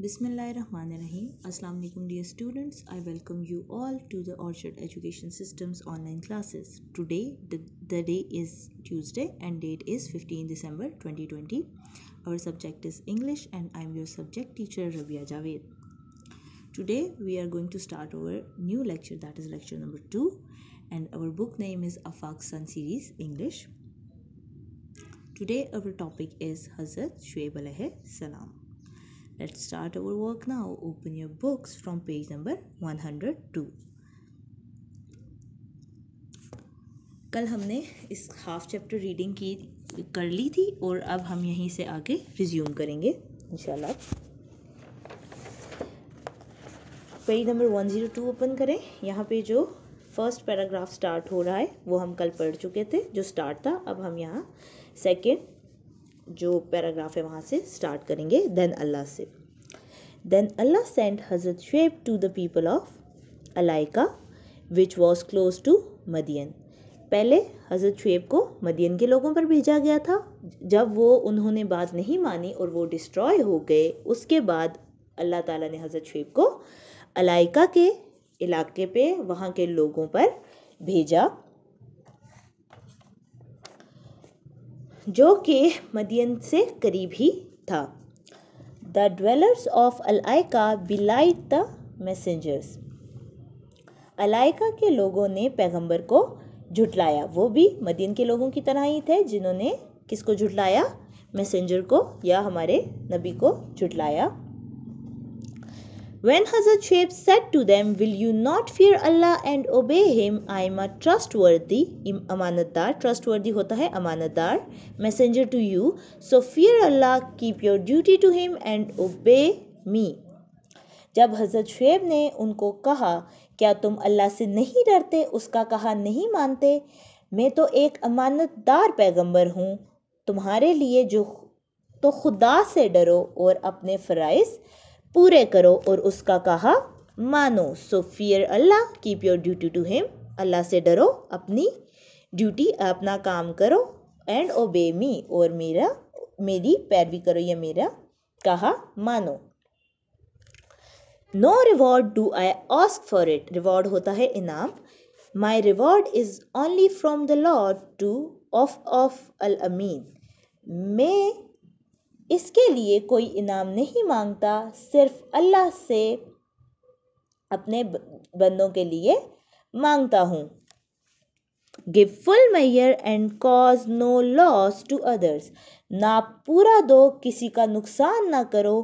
Bismillahirrahmanirrahim. Assalamu alaikum dear students. I welcome you all to the Orchard Education System's online classes. Today the day is Tuesday and date is 15 December 2020. Our subject is English and I am your subject teacher Rabia Javed. Today we are going to start our new lecture, that is lecture number 2, and our book name is Afaq Sun Series English. Today our topic is Hazrat Shuaib alayhi salam. Let's start our work now. Open your books from page number 102. कल हमने इस half chapter reading कर ली थी और अब हम यहीं से आगे रिज्यूम करेंगे इंशाल्लाह. पेज नंबर 102 ओपन करें. यहाँ पे जो फर्स्ट पैराग्राफ स्टार्ट हो रहा है वो हम कल पढ़ चुके थे, जो स्टार्ट था. अब हम यहाँ सेकेंड जो पैराग्राफ है वहाँ से स्टार्ट करेंगे. देन अल्लाह से. Then Allah sent Hazrat Shuaib to the people of Alaika which was close to Madyan. पहले हज़रत शुएब को मदियन के लोगों पर भेजा गया था. जब वो उन्होंने बात नहीं मानी और वो डिस्ट्रॉय हो गए, उसके बाद अल्लाह ताला ने हज़रत शुएब को अलाइका के इलाके पे वहाँ के लोगों पर भेजा, जो कि मदियन से करीब ही था. The dwellers of Alaika belied the messengers. Alaika के लोगों ने पैगंबर को झुटलाया. वो भी मदियन के लोगों की तरह ही थे जिन्होंने किसको झुटलाया? मैसेंजर को या हमारे नबी को झुटलाया. When Hazrat Shuaib said to them, will you not fear Allah and obey him? I am a trustworthy amanatdar. Trustworthy होता है अमानतदार. Messenger to you. So fear Allah, keep your duty to him and obey me. जब हज़रत शुएब ने उनको कहा, क्या तुम अल्लाह से नहीं डरते, उसका कहा नहीं मानते? मैं तो एक अमानतदार पैगंबर हूँ तुम्हारे लिए, जो तो खुदा से डरो और अपने फ़राइज़ पूरे करो और उसका कहा मानो. So fear Allah, keep your duty to him. Allah से डरो, अपनी ड्यूटी अपना काम करो. एंड ओबे मी, और मेरी पैरवी करो या मेरा कहा मानो. No reward do I ask for it. Reward होता है इनाम. My reward is only from the lord to of al Amin. मैं इसके लिए कोई इनाम नहीं मांगता, सिर्फ अल्लाह से अपने बंदों के लिए मांगता हूँ. Give full measure and cause no loss to others. ना पूरा दो, किसी का नुकसान ना करो.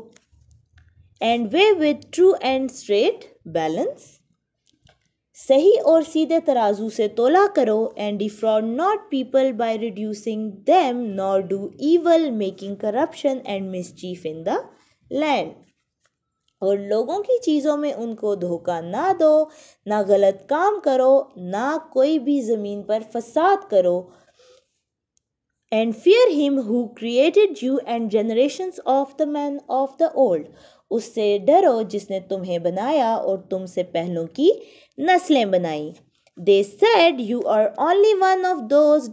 And weigh with true and straight balance. सही और सीधे तराजू से तोला करो. And defraud not people by reducing them, nor do evil making corruption and mischief in the land. और लोगों की चीज़ों में उनको धोखा ना दो, ना गलत काम करो, ना कोई भी ज़मीन पर फसाद करो. And fear him who created you and generations of the man of the old. उससे डरो जिसने तुम्हें बनाया और तुमसे पहलों की नस्लें बनाई. They said you are only one of those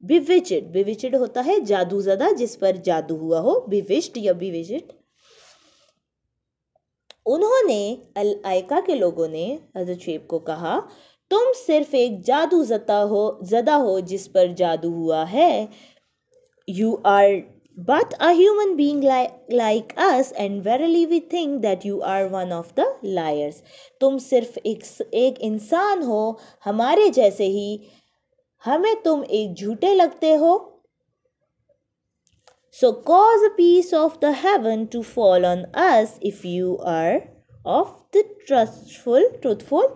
bewitched. Bewitched होता है जादूज़दा, जिस पर जादू हुआ हो. बिविच्ड या बिविच्ड. उन्होंने अलाइका के लोगों ने हज़रत शुएब को कहा, तुम सिर्फ एक जादूज़दा हो जिस पर जादू हुआ है. You are but a human being like us, and verily we think that you are one of the liars. तुम सिर्फ एक इंसान हो हमारे जैसे ही, हमें तुम एक झूठे लगते हो. So cause a piece of the heaven to fall on us if you are of the truthful.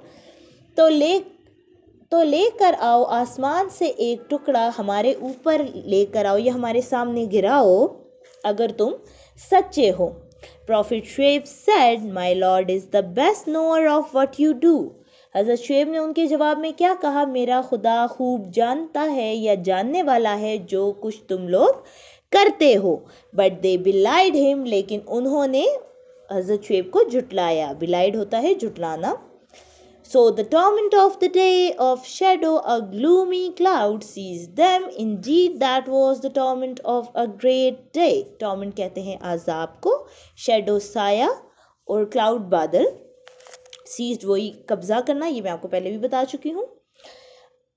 तो लेकर आओ आसमान से एक टुकड़ा हमारे ऊपर लेकर आओ या हमारे सामने गिराओ अगर तुम सच्चे हो. Profit Shoaib said, my Lord is the best knower of what you do. हज़रत शुएब ने उनके जवाब में क्या कहा? मेरा खुदा खूब जानता है या जानने वाला है जो कुछ तुम लोग करते हो. बट दे बिलाइड हिम, लेकिन उन्होंने हज़रत शुएब को झुटलाया. बिलाइड होता है झुटलाना. So the torment of the day of shadow, a gloomy cloud, seized them. Indeed, that was the torment of a great day. Torment कहते हैं आज़ाब को. Shadow साया, और क्लाउड बादल, सीज्ड वही कब्जा करना, ये मैं आपको पहले भी बता चुकी हूँ।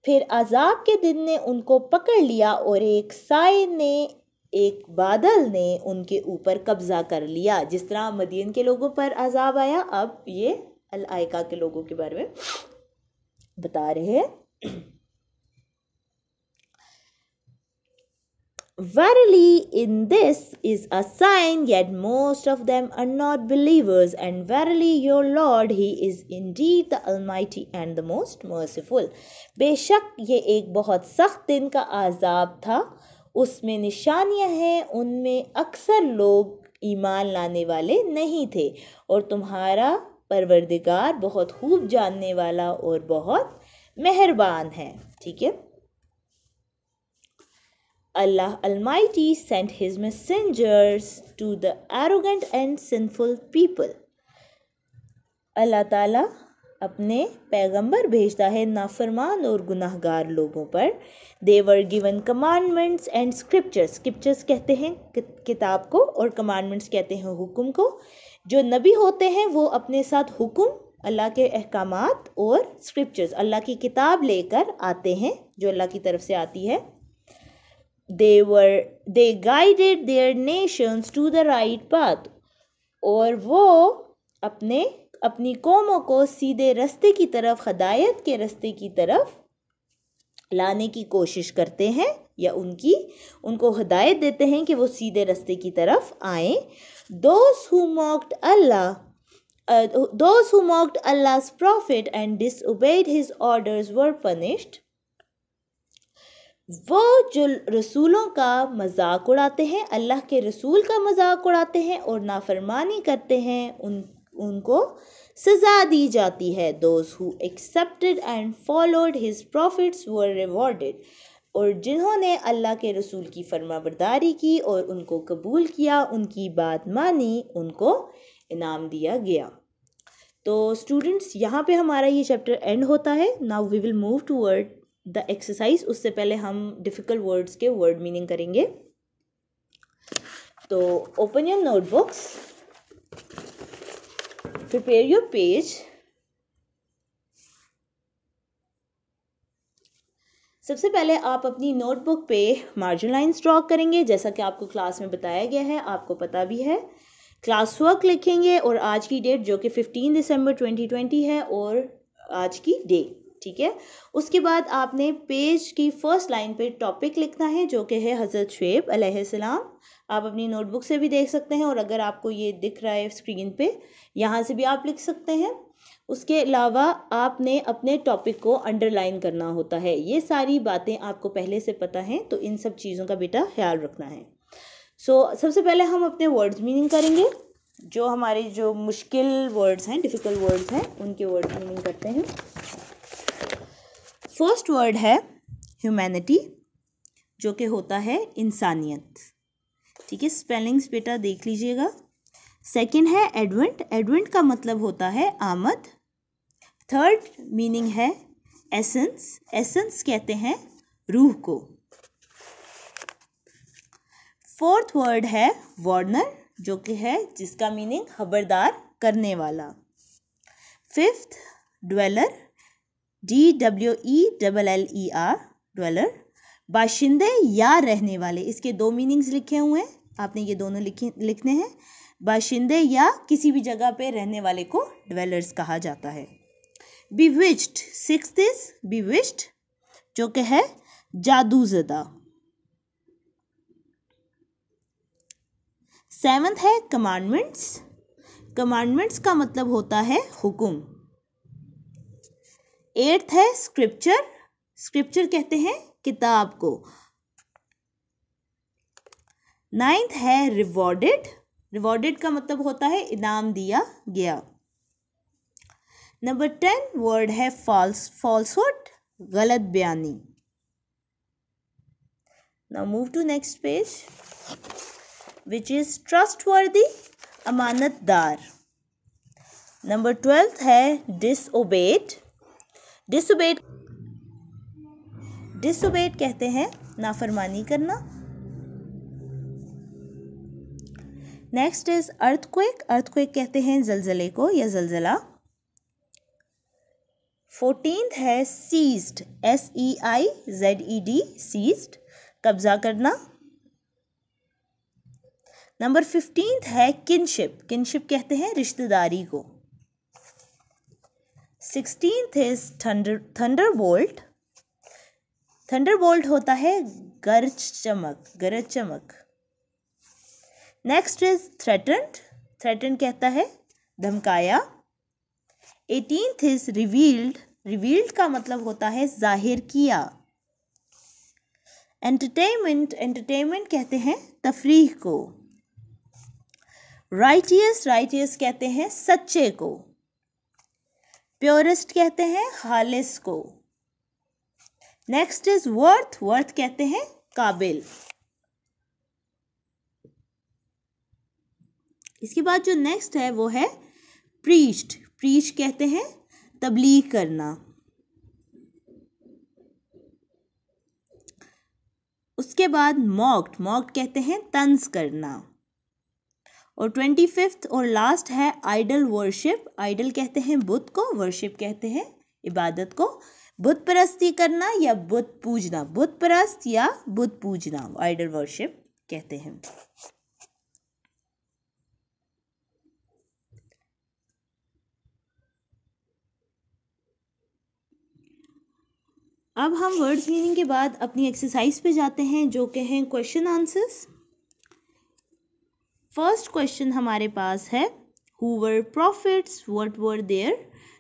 फिर अजाब के दिन ने उनको पकड़ लिया और एक साए ने, एक बादल ने उनके ऊपर कब्जा कर लिया। जिस तरह मदीन के लोगों पर अजाब आया, अब ये अल आयका के लोगों के बारे में बता रहे हैं। Verily in this is a sign, yet most of them are not believers, and verily your Lord, he is indeed the Almighty and the most merciful. बेशक ये एक बहुत सख्त दिन का आज़ाब था, उसमें निशानियां हैं, उनमें अक्सर लोग ईमान लाने वाले नहीं थे, और तुम्हारा परवरदिगार बहुत खूब जानने वाला और बहुत मेहरबान है। ठीक है। Allah Almighty sent his messengers to the arrogant and sinful people. अल्लाह ताला अपने पैगंबर भेजता है नाफरमान और गुनाहगार लोगों पर। They were given commandments and scriptures. Scriptures कहते हैं किताब को, और commandments कहते हैं हुक्म को। जो नबी होते हैं वो अपने साथ हुक्म, अल्लाह के अहकामात और स्क्रिप्चर्स, अल्लाह की किताब लेकर आते हैं जो अल्लाह की तरफ से आती है। They guided their nations to the right path. और वो अपनी कौमों को सीधे रास्ते की तरफ, हिदायत के रास्ते की तरफ लाने की कोशिश करते हैं, या उनको हिदायत देते हैं कि वो सीधे रास्ते की तरफ आएं। Those who mocked Allah's prophet and disobeyed his orders were punished. वो जो रसूलों का मजाक उड़ाते हैं, अल्लाह के रसूल का मजाक उड़ाते हैं और नाफरमानी करते हैं, उनको सज़ा दी जाती है। Those who accepted and followed his prophets were rewarded. और जिन्होंने अल्लाह के रसूल की फरमाबरदारी की और उनको कबूल किया, उनकी बात मानी, उनको इनाम दिया गया। तो स्टूडेंट्स, यहाँ पे हमारा ये चैप्टर एंड होता है। Now we will move toward the exercise. उससे पहले हम डिफ़िकल्ट वर्ड्स के वर्ड मीनिंग करेंगे। तो open your notebooks, prepare your page. सबसे पहले आप अपनी नोटबुक पे मार्जिन लाइन्स ड्रॉ करेंगे, जैसा कि आपको क्लास में बताया गया है, आपको पता भी है। क्लास वर्क लिखेंगे और आज की डेट जो कि 15 दिसंबर 2020 है, और आज की डे, ठीक है। उसके बाद आपने पेज की फर्स्ट लाइन पे टॉपिक लिखना है, जो कि है हज़रत शुएब अलैहिस्सलाम। आप अपनी नोटबुक से भी देख सकते हैं, और अगर आपको ये दिख रहा है स्क्रीन पे, यहाँ से भी आप लिख सकते हैं। उसके अलावा आपने अपने टॉपिक को अंडरलाइन करना होता है। ये सारी बातें आपको पहले से पता हैं, तो इन सब चीज़ों का बेटा ख्याल रखना है। सबसे पहले हम अपने वर्ड्स मीनिंग करेंगे। जो हमारे जो मुश्किल वर्ड्स हैं, डिफ़िकल्ट वर्ड्स हैं, उनके वर्ड मीनिंग करते हैं। फर्स्ट वर्ड है ह्यूमैनिटी, जो कि होता है इंसानियत। ठीक है, स्पेलिंग्स बेटा देख लीजिएगा। सेकंड है एडवेंट। एडवेंट का मतलब होता है आमद। थर्ड मीनिंग है एसेंस। एसेंस कहते हैं रूह को। फोर्थ वर्ड है वार्नर, जो कि है जिसका मीनिंग खबरदार करने वाला। फिफ्थ ड्वेलर, DWELLER, ड्वेलर, बाशिंदे या रहने वाले। इसके दो मीनिंग्स लिखे हुए हैं, आपने ये दोनों लिखने हैं। बाशिंदे या किसी भी जगह पे रहने वाले को ड्वेलर्स कहा जाता है। बिविच्ड, सिक्स्थ इज बिविच्ड, जो कि है जादूज़दा। सेवंथ है कमांडमेंट्स। कमांडमेंट्स का मतलब होता है हुक्म। एट्थ है स्क्रिप्चर। स्क्रिप्चर कहते हैं किताब को। नाइन्थ है रिवॉर्डेड। रिवॉर्डेड का मतलब होता है इनाम दिया गया। नंबर 10 वर्ड है फॉल्सहुड, गलत बयानी। Now move to next page, which is trustworthy, अमानतदार। नंबर 12 है डिसओबेड। डिसओबेड कहते हैं नाफरमानी करना। Next is earthquake. अर्थक्वेक कहते हैं जलजले को या जलजला। 14th है सीज्ड, SEIZED, सीज्ड, कब्जा करना। नंबर 15th है किनशिप। किनशिप कहते हैं रिश्तेदारी को। 16th is Thunderbolt. थंडरबोल्ट होता है गरज चमक। Next is threatened. थ्रेटन्ड कहता है धमकाया। 18th is revealed. रिवील्ड का मतलब होता है जाहिर किया। एंटरटेनमेंट। एंटरटेनमेंट कहते हैं तफरीह को। राइटियस। राइटियस कहते हैं सच्चे को। प्योरेस्ट कहते हैं खालिस को। Next is worth. वर्थ कहते हैं काबिल। इसके बाद जो नेक्स्ट है वो है प्रीच्ड। प्रीच कहते हैं तबलीग करना। उसके बाद मॉक्ड। मॉक्ड कहते हैं तंज करना। और 25th और लास्ट है आइडल वर्शिप। आइडल कहते हैं बुत को, वर्शिप कहते हैं इबादत को। बुत परस्ती करना या बुत पूजना, बुत परस्त या बुत पूजना, आइडल वर्शिप कहते हैं। अब हम वर्ड्स मीनिंग के बाद अपनी एक्सरसाइज पे जाते हैं जो कि हैं क्वेश्चन आंसर्स। फर्स्ट क्वेश्चन हमारे पास है who were profits, what were there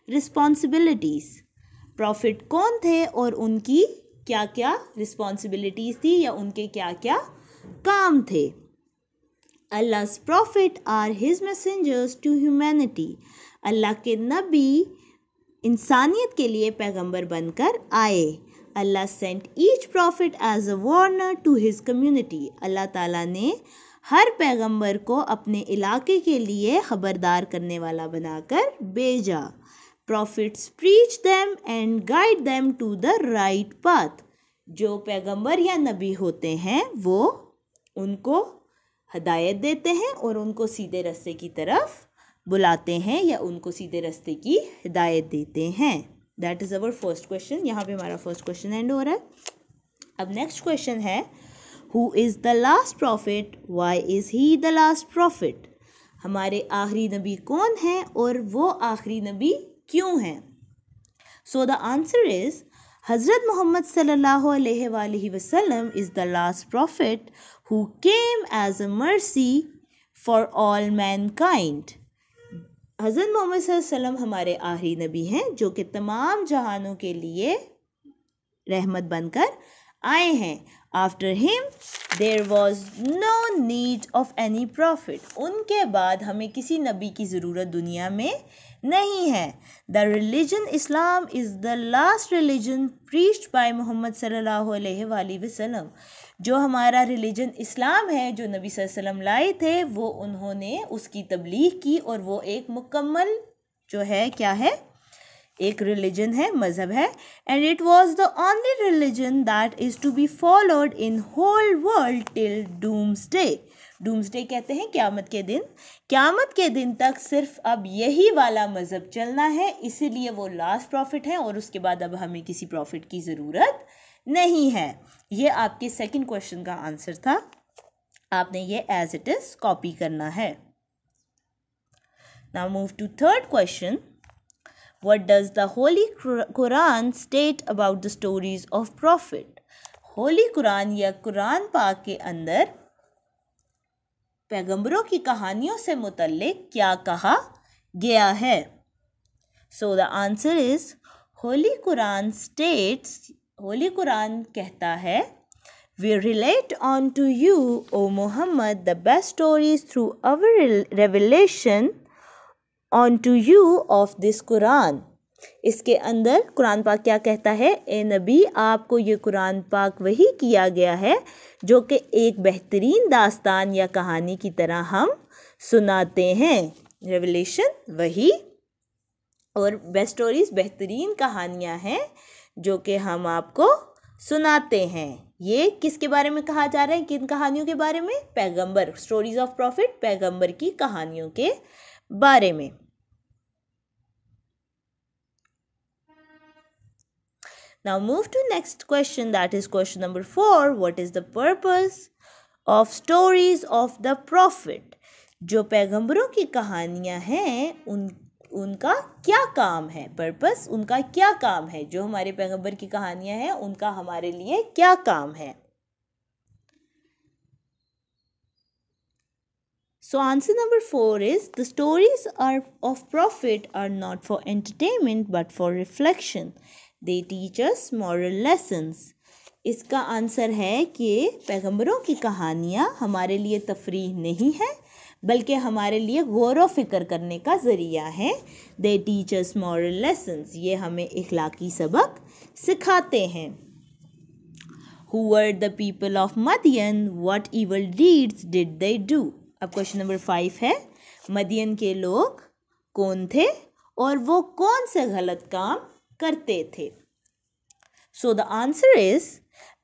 responsibilities. Profit कौन थे और उनकी क्या क्या रिस्पॉन्सिबिलिटीज थी या उनके क्या क्या काम थे। Allah's prophet are his messengers to humanity. Allah के नबी इंसानियत के लिए पैगंबर बनकर आए। Allah sent each prophet as a warner to his community. Allah ताला ने हर पैगंबर को अपने इलाके के लिए खबरदार करने वाला बनाकर भेजा। Prophets preach them and guide them to the right path. जो पैगंबर या नबी होते हैं वो उनको हदायत देते हैं और उनको सीधे रास्ते की तरफ बुलाते हैं या उनको सीधे रास्ते की हिदायत देते हैं। That is our first question. यहाँ पे हमारा फर्स्ट क्वेश्चन एंड हो रहा है। अब नेक्स्ट क्वेश्चन है who is the last prophet, why is he the last prophet. हमारे आखिरी नबी कौन हैं और वो आखिरी नबी क्यों हैं। सो द आंसर इज़ हज़रत मोहम्मद सल्लल्लाहु अलैहि वसल्लम is the last prophet who came as a mercy for all mankind. हज़रत मोहम्मद सल्लल्लाहु अलैहि वसल्लम हमारे आखिरी नबी हैं जो कि तमाम जहानों के लिए रहमत बनकर आए हैं। After him there was no need of any prophet. उनके बाद हमें किसी नबी की ज़रूरत दुनिया में नहीं है। The religion Islam is the last religion preached by Mohammed सल्लल्लाहु अलैहि वसल्लम। जो हमारा रिलीजन इस्लाम है जो नबी सल्लल्लाहु अलैहि वसल्लम लाए थे वो उन्होंने उसकी तबलीग की और वो एक मुकम्मल जो है क्या है एक रिलीजन है, मज़हब है। And it was the only religion that is to be followed in whole world till doomsday. Doomsday कहते हैं क़यामत के दिन। क़यामत के दिन तक सिर्फ अब यही वाला मज़हब चलना है, इसीलिए वो लास्ट प्रॉफिट है और उसके बाद अब हमें किसी प्रॉफिट की ज़रूरत नहीं है। ये आपके सेकंड क्वेश्चन का आंसर था। आपने ये एज इट इज़ कॉपी करना है। Now move to third question. What does the Holy Quran state about the stories of Prophet? Holi Quran या कुरान पाक के अंदर पैगंबरों की कहानियों से मुतल्लिक क्या कहा गया है। So the answer is Holi Quran states, Holi Quran कहता है We relate unto you, O Muhammad, the best stories through our revelation unto you of this Quran. इसके अंदर कुरान पाक क्या कहता है, ए नबी आपको ये कुरान पाक वही किया गया है जो कि एक बेहतरीन दास्तान या कहानी की तरह हम सुनाते हैं। रेवलेशन वही और बेस्ट स्टोरीज बेहतरीन कहानियाँ हैं जो कि हम आपको सुनाते हैं। ये किसके बारे में कहा जा रहा है, किन कहानियों के बारे में, पैगंबर, स्टोरीज ऑफ प्रॉफिट, पैगंबर की कहानियों के बारे में। Now move to next question, that is question number 4. What is the purpose of stories of the prophet? जो पैगंबरों की कहानियाँ हैं उनका क्या काम है, पर्पस उनका क्या काम है, जो हमारे पैगंबर की कहानियाँ हैं उनका हमारे लिए क्या काम है। So answer number 4 is the stories of prophet are not for entertainment but for reflection. They teach us moral lessons. इसका आंसर है कि पैगंबरों की कहानियाँ हमारे लिए तफरीह नहीं है बल्कि हमारे लिए गौर व फिक्र करने का ज़रिया है। They teach us moral lessons. ये हमें इखलाकी सबक सिखाते हैं। Who were the people of Madian? What evil deeds did they do? अब क्वेश्चन नंबर 5 है, मदियन के लोग कौन थे और वो कौन से गलत काम करते थे। So the answer is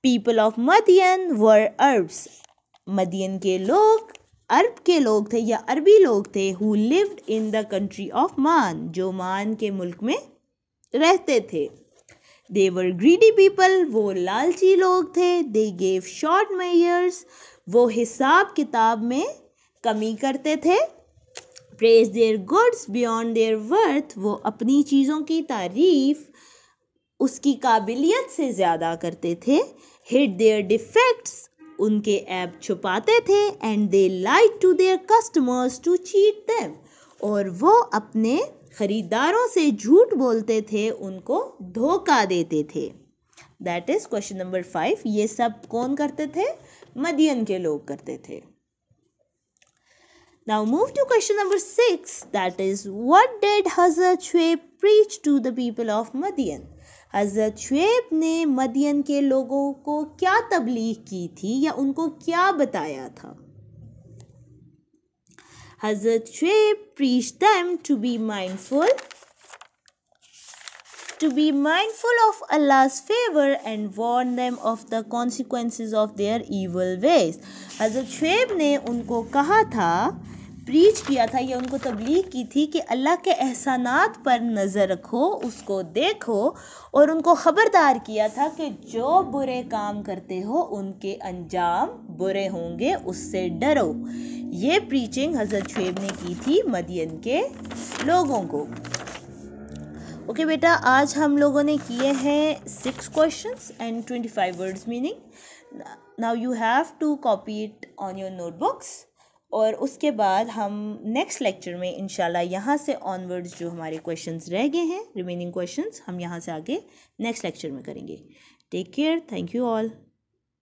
people of Madyan were Arabs. Madyan के लोग अरब के लोग थे या अरबी लोग थे। Who lived in the country of मान, जो मान के मुल्क में रहते थे। दे वर ग्रीडी पीपल, वो लालची लोग थे। दे गेव शॉर्ट मेयर्स, वो हिसाब किताब में कमी करते थे। Praise their goods beyond their worth, वो अपनी चीज़ों की तारीफ उसकी काबिलियत से ज़्यादा करते थे। हिड देयर डिफेक्ट्स, उनके ऐब छुपाते थे। And they lied to their customers to cheat them, और वो अपने ख़रीदारों से झूठ बोलते थे, उनको धोखा देते थे। That is question number 5। ये सब कौन करते थे? मदियन के लोग करते थे। Now move to question number 6, that is what did Hazrat Shuaib preach to the people of Madian? हज़रत शुएब ने मदियन के लोगों को क्या तबलीग की थी या उनको क्या बताया था? हज़रत Shoaib preached them to be mindful of Allah's favor and warn them of the consequences of their evil ways. हज़रत शुएब ने उनको कहा था, प्रीच किया था या उनको तबलीग की थी कि अल्लाह के एहसानात पर नज़र रखो, उसको देखो, और उनको ख़बरदार किया था कि जो बुरे काम करते हो उनके अंजाम बुरे होंगे, उससे डरो। ये प्रीचिंग हज़रत शुएब ने की थी मदियन के लोगों को। ओके बेटा, आज हम लोगों ने किए हैं 6 questions and 25 words meaning. Now you have to copy it on your notebooks, और उसके बाद हम नेक्स्ट लेक्चर में इंशाल्लाह यहाँ से ऑनवर्ड्स जो हमारे क्वेश्चंस रह गए हैं, रिमेनिंग क्वेश्चंस, हम यहाँ से आगे नेक्स्ट लेक्चर में करेंगे। Take care, thank you all.